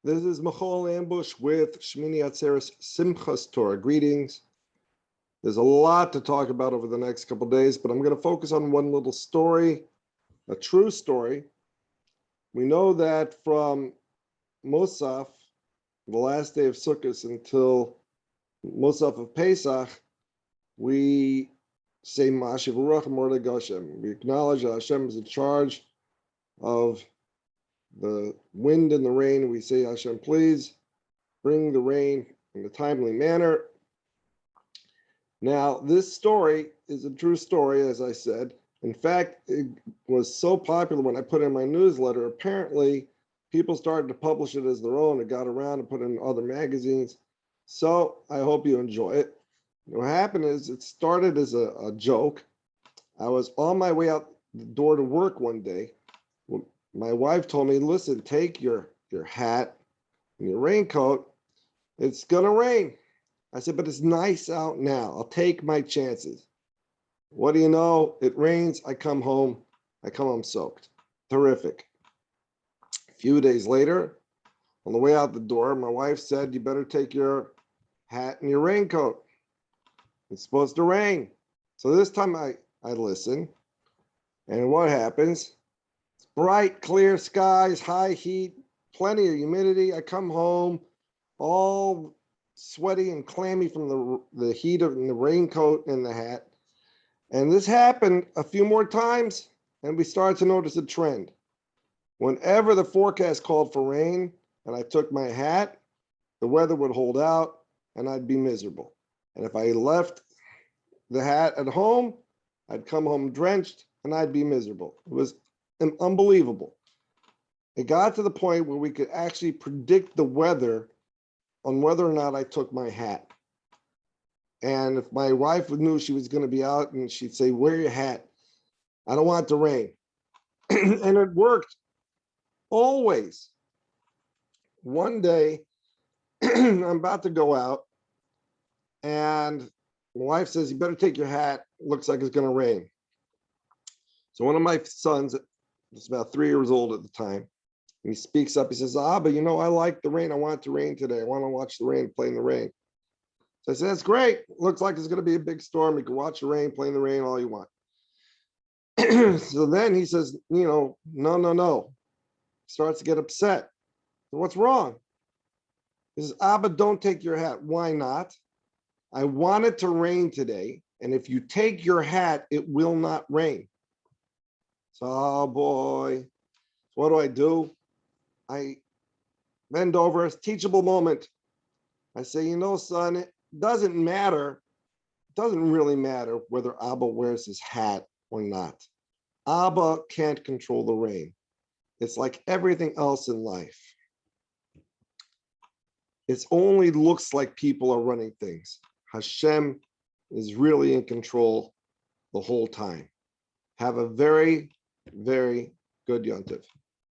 This is Michal Ambush with Shmini Atzeres Simchas Torah. Greetings. There's a lot to talk about over the next couple of days, but I'm going to focus on one little story, a true story. We know that from Musaf, the last day of Sukkot, until Musaf of Pesach, we say Mashiv Haruach and Hashem. We acknowledge that Hashem is in charge of the wind and the rain. We say, Hashem, please bring the rain in a timely manner. Now, this story is a true story, as I said. In fact, it was so popular when I put it in my newsletter. Apparently, people started to publish it as their own. It got around and put it in other magazines. So I hope you enjoy it. What happened is it started as a joke. I was on my way out the door to work one day. My wife told me, listen, take your hat and your raincoat. It's going to rain. I said, but it's nice out now. I'll take my chances. What do you know? It rains. I come home soaked. Terrific. A few days later, on the way out the door, my wife said, you better take your hat and your raincoat. It's supposed to rain. So this time I listen. And what happens? It's bright, clear skies, high heat, plenty of humidity. I come home all sweaty and clammy from the heat of the raincoat and the hat. And this happened a few more times, and we started to notice a trend. Whenever the forecast called for rain and I took my hat, the weather would hold out and I'd be miserable. And if I left the hat at home, I'd come home drenched and I'd be miserable. It was unbelievable. It got to the point where we could actually predict the weather on whether or not I took my hat. And if my wife knew she was going to be out, and she'd say, wear your hat. I don't want it to rain. And it worked always. One day, I'm about to go out, and my wife says, you better take your hat. It looks like it's going to rain. So one of my sons, was about 3 years old at the time, and he speaks up. He says, but you know, I like the rain. I want it to rain today. I want to watch the rain, play in the rain. So I said, that's great. Looks like it's going to be a big storm. You can watch the rain, play in the rain all you want. So then he says, no. Starts to get upset. So what's wrong? He says, Abba, don't take your hat. Why not? I want it to rain today. And if you take your hat, it will not rain. So, oh boy, what do? I bend over, it's a teachable moment. I say, son, it doesn't matter. It doesn't really matter whether Abba wears his hat or not. Abba can't control the rain. It's like everything else in life. It only looks like people are running things. Hashem is really in control the whole time. Have a very, very good Yom Tov.